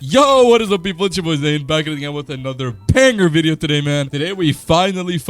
Yo, what is up, people? It's your boy Zayn back at it again with another banger video today, man. Today we finally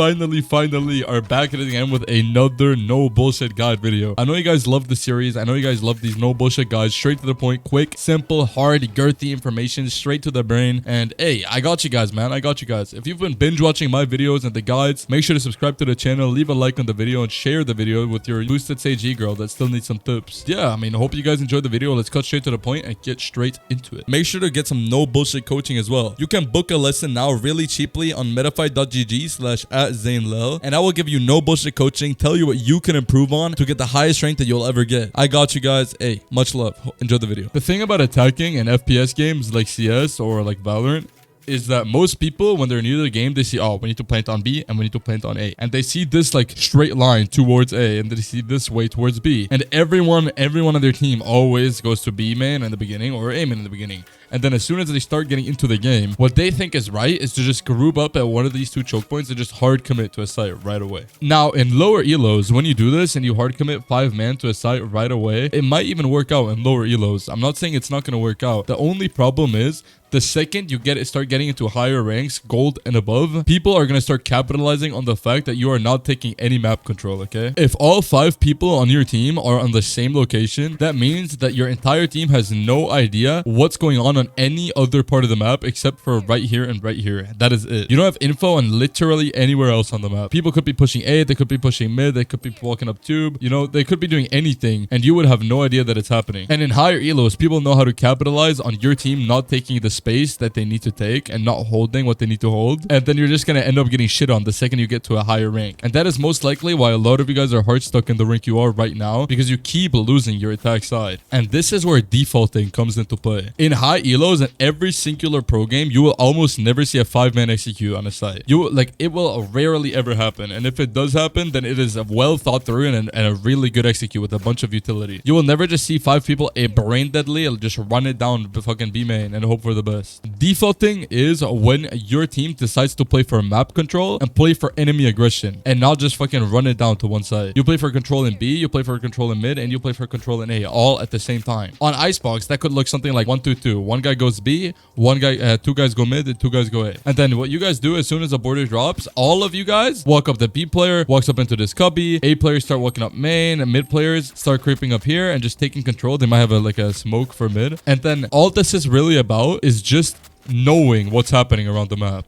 are back at it again with another no bullshit guide video. I know you guys love the series. I know you guys love these no bullshit guides, straight to the point, quick, simple, hard, girthy information, straight to the brain. And hey, I got you guys, man. I got you guys. If you've been binge watching my videos and the guides, make sure to subscribe to the channel, leave a like on the video, and share the video with your boosted Sage girl that still needs some tips. Yeah, I mean, I hope you guys enjoyed the video. Let's cut straight to the point and get straight into it. Make sure to get some no bullshit coaching as well. You can book a lesson now really cheaply on metafight.gg/@ZaynLel, and I will give you no bullshit coaching, tell you what you can improve on to get the highest rank that you'll ever get. I got you guys. Hey, much love. Enjoy the video. The thing about attacking in FPS games like CS or like Valorant is that most people, when they're new to the game, they see, oh, we need to plant on B and we need to plant on A. And they see this like straight line towards A, and they see this way towards B. And everyone on their team always goes to B main in the beginning or A main in the beginning. And then as soon as they start getting into the game, what they think is right is to just group up at one of these two choke points and just hard commit to a site right away. Now, in lower elos, when you do this and you hard commit 5-man to a site right away, it might even work out in lower elos. I'm not saying it's not going to work out. The only problem is the second you start getting into higher ranks, gold and above, people are going to start capitalizing on the fact that you are not taking any map control, okay? If all 5 people on your team are on the same location, that means that your entire team has no idea what's going on any other part of the map except for right here and right here. That is it. You don't have info on literally anywhere else on the map. People could be pushing A, they could be pushing mid, they could be walking up tube, you know, they could be doing anything and you would have no idea that it's happening. And in higher elos, people know how to capitalize on your team not taking the space that they need to take and not holding what they need to hold, and then you're just gonna end up getting shit on the second you get to a higher rank. And that is most likely why a lot of you guys are hard stuck in the rank you are right now, because you keep losing your attack side. And this is where defaulting comes into play. In high elos and every singular pro game, you will almost never see a 5-man execute on a site. It will rarely ever happen, and if it does happen, then it is a well thought through and a really good execute with a bunch of utility. You will never just see 5 people a brain deadly just run it down the fucking B main and hope for the best. Defaulting is when your team decides to play for map control and play for enemy aggression and not just fucking run it down to one side. You play for control in B, you play for control in mid, and you play for control in A, all at the same time. On Icebox, that could look something like 1-2-2. One guy goes B, two guys go mid, and 2 guys go A. And then what you guys do as soon as the border drops, all of you guys walk up. The B player walks up into this cubby, A players start walking up main, and mid players start creeping up here and just taking control. They might have a smoke for mid. And then all this is really about is just knowing what's happening around the map,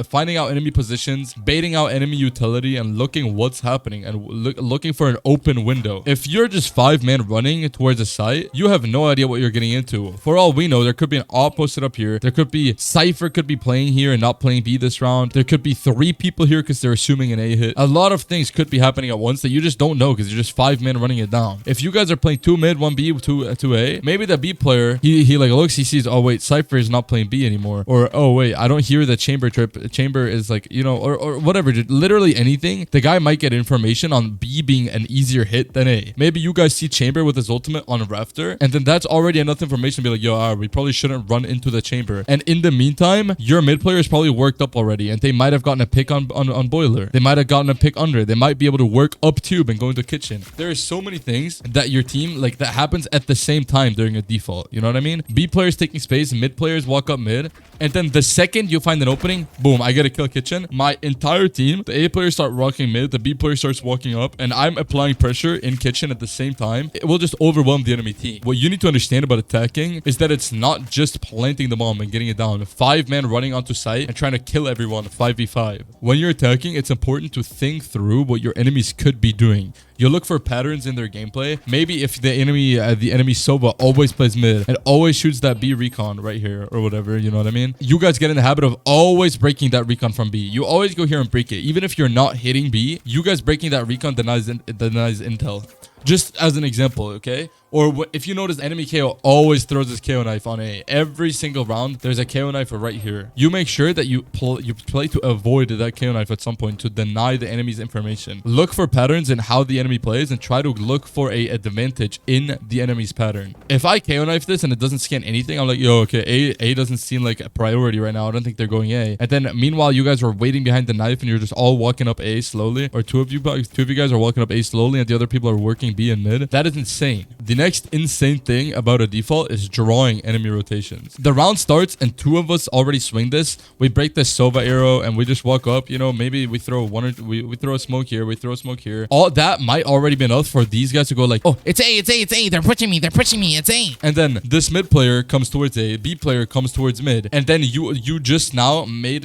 finding out enemy positions, baiting out enemy utility, and looking what's happening and looking for an open window. If you're just 5-man running towards a site, you have no idea what you're getting into. For all we know, there could be an AWP posted up here. There could be Cypher could be playing here and not playing B this round. There could be 3 people here because they're assuming an A hit. A lot of things could be happening at once that you just don't know because you're just 5-man running it down. If you guys are playing 2 mid, 1 B, 2 A, maybe the B player, he looks, he sees, oh wait, Cypher is not playing B anymore, or oh wait, I don't hear the chamber trip. Chamber is like, you know, or whatever, literally anything. The guy might get information on B being an easier hit than A. Maybe you guys see chamber with his ultimate on Rafter, and then that's already enough information to be like, yo, we probably shouldn't run into the chamber. And in the meantime, your mid player is probably worked up already, and they might have gotten a pick on boiler. They might have gotten a pick under. They might be able to work up tube and go into kitchen. There are so many things that your team that happens at the same time during a default. You know what I mean? B players taking space, mid players walk up mid, and then the second you find an opening, boom, I get a kill kitchen. My entire team, the A players start rocking mid, the B player starts walking up, and I'm applying pressure in kitchen at the same time. It will just overwhelm the enemy team. What you need to understand about attacking is that it's not just planting the bomb and getting it down. 5-man running onto site and trying to kill everyone 5v5. When you're attacking, it's important to think through what your enemies could be doing. You look for patterns in their gameplay. Maybe if the enemy Sova always plays mid and always shoots that B recon right here or whatever, you know what I mean? You guys get in the habit of always breaking that recon from B. You always go here and break it. Even if you're not hitting B, you guys breaking that recon denies intel. Just as an example, okay? Or if you notice, enemy KO always throws his KO knife on A. Every single round, there's a KO knife right here. You make sure that you play to avoid that KO knife at some point to deny the enemy's information. Look for patterns in how the enemy plays and try to look for a advantage in the enemy's pattern. If I KO knife this and it doesn't scan anything, I'm like, yo, okay, A doesn't seem like a priority right now. I don't think they're going A. And then meanwhile, you guys are waiting behind the knife and you're just all walking up A slowly, or two of you guys are walking up A slowly and the other people are working B and mid. That is insane. The next insane thing about a default is drawing enemy rotations. The round starts and two of us already swing this. We break this Sova arrow and we just walk up. You know, maybe we throw one or we throw a smoke here. We throw a smoke here. All that might already be enough for these guys to go like, oh, It's A, it's A, it's A. They're pushing me. They're pushing me. It's A. and then this mid player comes towards A, B player comes towards mid, and then you just now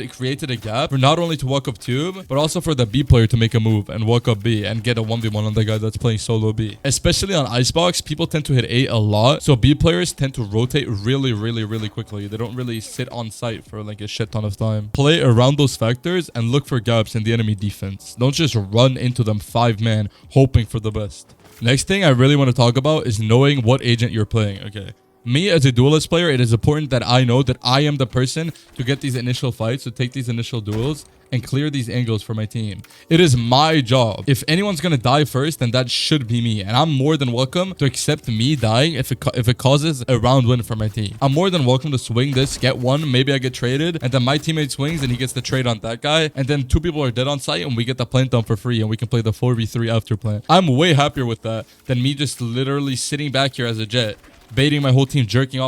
created a gap for not only to walk up tube, but also for the B player to make a move and walk up B and get a 1v1 on the guy that's playing solo B. Especially on Icebox, people tend to hit A a lot, so B players tend to rotate really quickly. They don't really sit on site for like a shit ton of time. Play around those factors and look for gaps in the enemy defense. Don't just run into them 5-man hoping for the best. Next thing I really want to talk about is knowing what agent you're playing. Okay. Me as a duelist player, it is important that I know that I am the person to get these initial fights, to take these initial duels, and clear these angles for my team. It is my job. If anyone's gonna die first, then that should be me. And I'm more than welcome to accept me dying if it causes a round win for my team. I'm more than welcome to swing this, get one, maybe I get traded, and then my teammate swings and he gets the trade on that guy. And then two people are dead on site and we get the plant down for free and we can play the 4v3 after plant. I'm way happier with that than me just literally sitting back here as a jet, baiting my whole team, jerking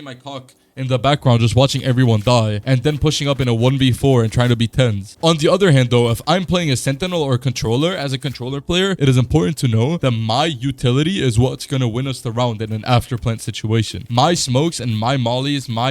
my cock in the background, just watching everyone die, and then pushing up in a 1v4 and trying to be 10s. On the other hand though, if I'm playing a sentinel or a controller, as a controller player, it is important to know that my utility is what's gonna win us the round in an after plant situation. My smokes and my mollies, my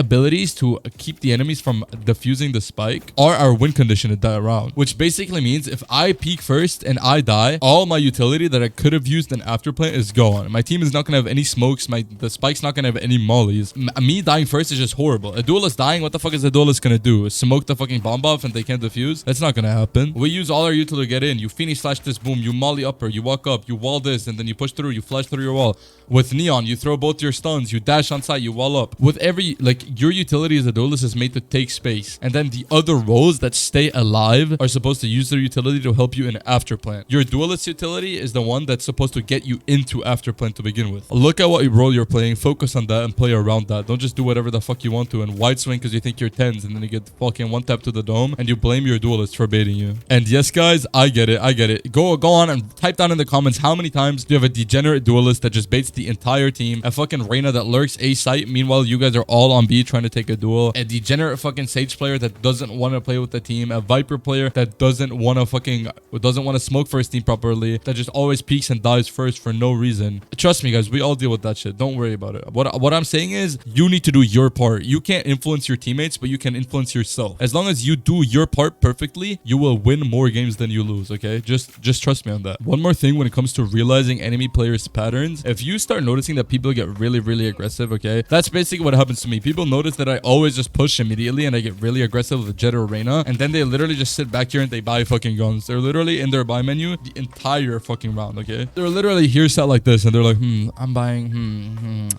abilities to keep the enemies from defusing the spike are our win condition in that round. Which basically means if I peek first and I die, all my utility that I could have used in after plant is gone. My team is not gonna have any smokes, the spike's not gonna have any mollies. Me dying first is just horrible. A duelist dying, what the fuck is a duelist gonna do? Smoke the fucking bomb off and they can't defuse? That's not gonna happen. We use all our utility to get in. You Phoenix slash this, boom, you molly upper, you walk up, you wall this, and then you push through, you flash through your wall. With Neon, you throw both your stuns, you dash on site, you wall up. With every, your utility as a duelist is made to take space. And then the other roles that stay alive are supposed to use their utility to help you in after plant. Your duelist utility is the one that's supposed to get you into after plant to begin with. Look at what role you're playing, focus on that, and play around that. Don't just do whatever the fuck you want to and wide swing because you think you're 10s and then you get fucking one tap to the dome and you blame your duelist for baiting you. And yes, guys, I get it. Go on and type down in the comments how many times do you have a degenerate duelist that just baits the entire team, a fucking Reyna that lurks A site, meanwhile you guys are all on B trying to take a duel, a degenerate fucking Sage player that doesn't want to play with the team, a Viper player that doesn't want to smoke for his team properly, that just always peeks and dies first for no reason. Trust me, guys, we all deal with that shit. Don't worry about it. What I'm saying is you need to do your part. You can't influence your teammates, but you can influence yourself. As long as you do your part perfectly, you will win more games than you lose, okay? Just trust me on that. One more thing when it comes to realizing enemy players' patterns, if you start noticing that people get really aggressive, okay? That's basically what happens to me. People notice that I always just push immediately and I get really aggressive with Jet or Reyna, and then they literally just sit back here and they buy fucking guns. They're literally in their buy menu the entire fucking round, okay? They're literally here sat like this and they're like, I'm buying,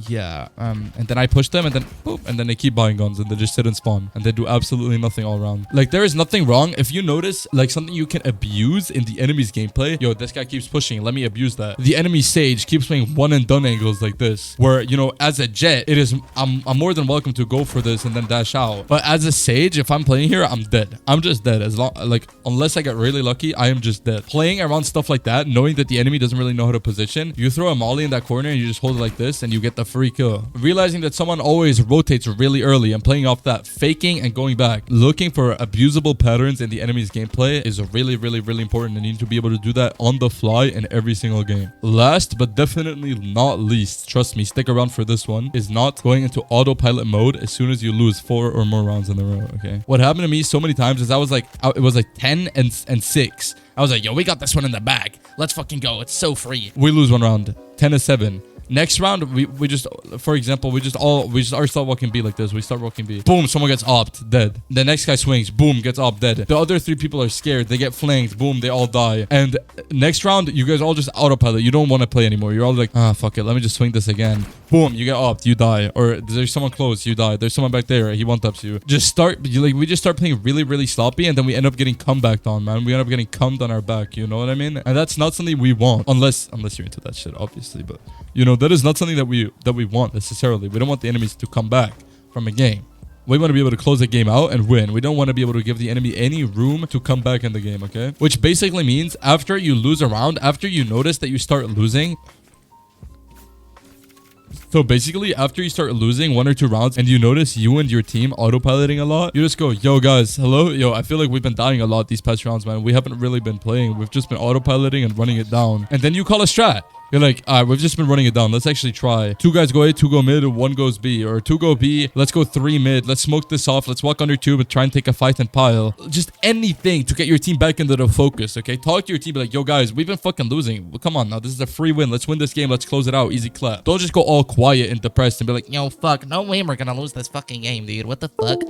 yeah, and then I push them and then boop, and then they keep buying guns and they just sit and spawn and they do absolutely nothing all around. Like, there is nothing wrong if you notice like something you can abuse in the enemy's gameplay. Yo, this guy keeps pushing, let me abuse that. The enemy Sage keeps playing one and done angles like this, where, you know, as a jet, it is I'm more than welcome to go for this and then dash out. But as a Sage, if I'm playing here, I'm dead. I'm just dead. As long, like, unless I get really lucky, I am just dead. Playing around stuff like that, knowing that the enemy doesn't really know how to position, you throw a molly in that corner and you just hold it like this and you get the free kill. Realizing that someone always rotates really early and playing off that, faking and going back, looking for abusable patterns in the enemy's gameplay is really important, and you need to be able to do that on the fly in every single game. Last but definitely not least, trust me, stick around for this one, is not going into autopilot mode as soon as you lose 4 or more rounds in a row, okay? What happened to me so many times is it was like 10 and 6. I was like, yo, we got this one in the bag. Let's fucking go. It's so free. We lose one round. 10-7. Next round, we just, for example, we just start walking B like this. We start walking B. Boom, someone gets opt, dead. The next guy swings, boom, gets opt, dead. The other 3 people are scared. They get flanked, boom, they all die. And next round, you guys all just autopilot. You don't want to play anymore. You're all like, fuck it, let me just swing this again. Boom, you get opt, you die. Or there's someone close, you die. There's someone back there, he one-taps you. We just start playing really sloppy, and then we end up getting comebacked on, man. We end up getting cummed on our back, you know what I mean? And that's not something we want, unless you're into that shit, obviously, but you know, that is not something that we want necessarily. We don't want the enemies to come back from a game. We want to be able to close the game out and win. We don't want to be able to give the enemy any room to come back in the game, okay? Which basically means after you lose a round, after you notice that you start losing, so basically, after you start losing 1 or 2 rounds and you notice you and your team autopiloting a lot, you just go, yo, guys, hello? Yo, I feel like we've been dying a lot these past rounds, man. We haven't really been playing. We've just been autopiloting and running it down. And then you call a strat. You're like, all right, we've just been running it down. Let's actually try. 2 guys go A, 2 go mid, 1 goes B. Or 2 go B, let's go 3 mid. Let's smoke this off. Let's walk under 2 and try and take a fight and pile. Just anything to get your team back into the focus, okay? Talk to your team, be like, yo, guys, we've been fucking losing. Well, come on now. This is a free win. Let's win this game. Let's close it out. Easy clap. Don't just go all quiet and depressed and be like, Yo, fuck. No way we're gonna lose this fucking game, dude. What the fuck?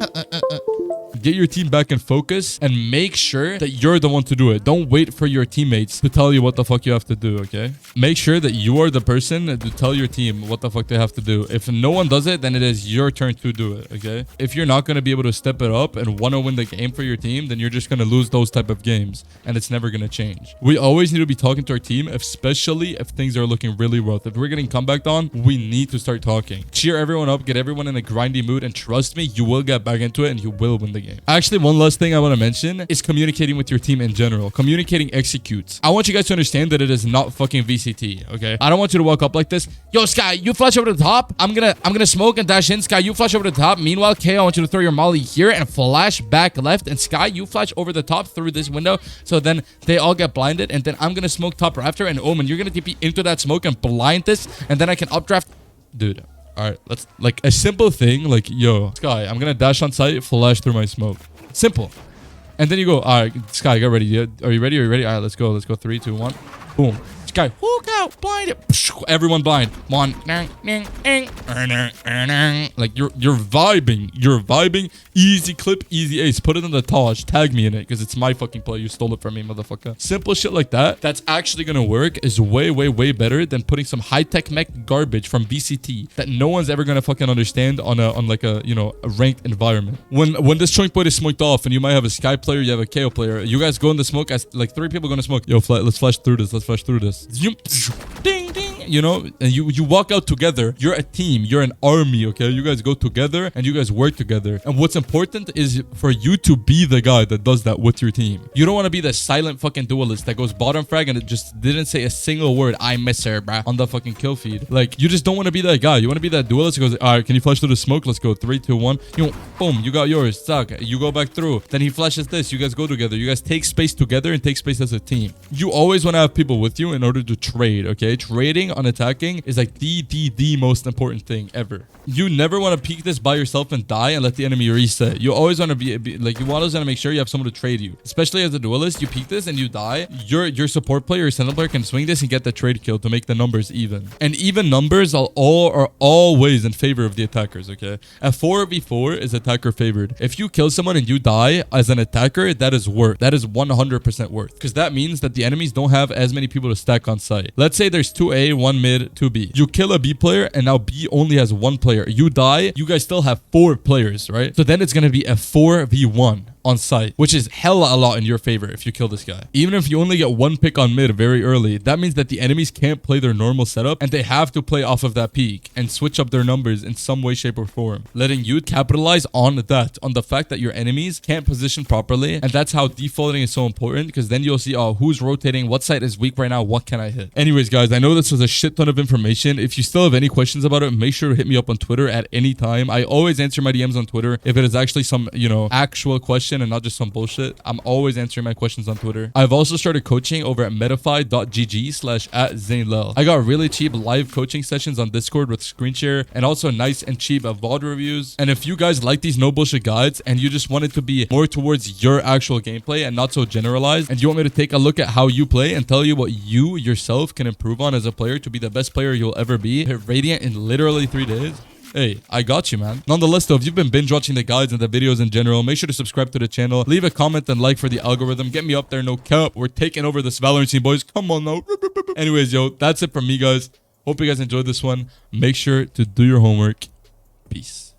get your team back in focus and make sure that you're the one to do it. Don't wait for your teammates to tell you what the fuck you have to do, okay? Make sure that you are the person to tell your team what the fuck they have to do. If no one does it, then it is your turn to do it, okay? If you're not going to be able to step it up and want to win the game for your team, then you're just going to lose those type of games and it's never going to change. We always need to be talking to our team, especially if things are looking really rough. If we're getting comebacked on, we need to start talking. Cheer everyone up, get everyone in a grindy mood, and trust me, you will get back into it and you will win the game. Actually, one last thing I want to mention is communicating with your team in general. Communicating executes. I want you guys to understand that it is not fucking VCT, okay? I don't want you to walk up like this. Yo, Sky, you flash over the top. I'm gonna smoke and dash in. Sky, you flash over the top. Meanwhile, K, I want you to throw your molly here and flash back left. And Sky, you flash over the top through this window. So then they all get blinded. And then I'm gonna smoke top rafter. And Omen, you're gonna TP into that smoke and blind this. And then I can updraft. Dude, all right, let's like a simple thing like, yo, Sky, I'm gonna dash on site, flash through my smoke. Simple. And then you go, all right, Sky, get ready. Are you ready? Are you ready? All right, let's go. Let's go. 3, 2, 1. Boom. Sky, hook out, blind it. Everyone blind. Come on. Like you're vibing. You're vibing. Easy clip, easy ace. Put it in the Taj. Tag me in it because it's my fucking play. You stole it from me, motherfucker. Simple shit like that. That's actually gonna work. Is way, way, way better than putting some high-tech mech garbage from BCT that no one's ever gonna fucking understand on like a a ranked environment. When this choink point is smoked off and you might have a Sky player, you have a KO player. You guys go in the smoke as like 3 people gonna smoke. Yo, let's flash through this. Let's flash through this. Ding, ding. You know, and you walk out together. You're a team. You're an army, okay? You guys go together and you guys work together. And what's important is for you to be the guy that does that with your team. You don't want to be the silent fucking duelist that goes bottom frag and it just didn't say a single word, I miss her, bruh, on the fucking kill feed. Like, you just don't want to be that guy. You want to be that duelist who goes, all right, can you flash through the smoke? Let's go. 3, 2, 1. You know, boom, you got yours. Suck. You go back through. Then he flashes this. You guys go together. You guys take space together and take space as a team. You always want to have people with you in order to trade, okay? Trading on attacking is like the most important thing ever. You never want to peek this by yourself and die and let the enemy reset. You always want to be like, you always want to make sure you have someone to trade you. Especially as a duelist, you peek this and you die. Your support player or sentinel player can swing this and get the trade kill to make the numbers even. And even numbers are always in favor of the attackers, okay? A 4v4 is attacker favored. If you kill someone and you die as an attacker, that is worth. That is 100% worth. Because that means that the enemies don't have as many people to stack on site. Let's say there's 2A, 1 mid, 2B. You kill a B player and now B only has 1 player. You die, you guys still have 4 players, right? So then it's going to be a 4v1 on site, which is hella a lot in your favor if you kill this guy. Even if you only get 1 pick on mid very early, that means that the enemies can't play their normal setup and they have to play off of that peak and switch up their numbers in some way, shape, or form, letting you capitalize on that, on the fact that your enemies can't position properly. And that's how defaulting is so important, because then you'll see, oh, who's rotating, what site is weak right now, what can I hit? Anyways, guys, I know this was a shit ton of information. If you still have any questions about it, make sure to hit me up on Twitter at any time. I always answer my DMs on Twitter if it is actually some, actual question and not just some bullshit. I'm always answering my questions on Twitter. I've also started coaching over at metafy.gg/@ZaynLel. I got really cheap live coaching sessions on Discord with screen share and also nice and cheap VOD reviews. And if you guys like these no bullshit guides and you just want it to be more towards your actual gameplay and not so generalized, and you want me to take a look at how you play and tell you what you yourself can improve on as a player to be the best player you'll ever be, hit Radiant in literally 3 days, hey, I got you, man. Nonetheless, though, if you've been binge watching the guides and the videos in general, make sure to subscribe to the channel. Leave a comment and like for the algorithm. Get me up there, no cap. We're taking over this Valorant scene, boys. Come on now. Anyways, yo, that's it from me, guys. Hope you guys enjoyed this one. Make sure to do your homework. Peace.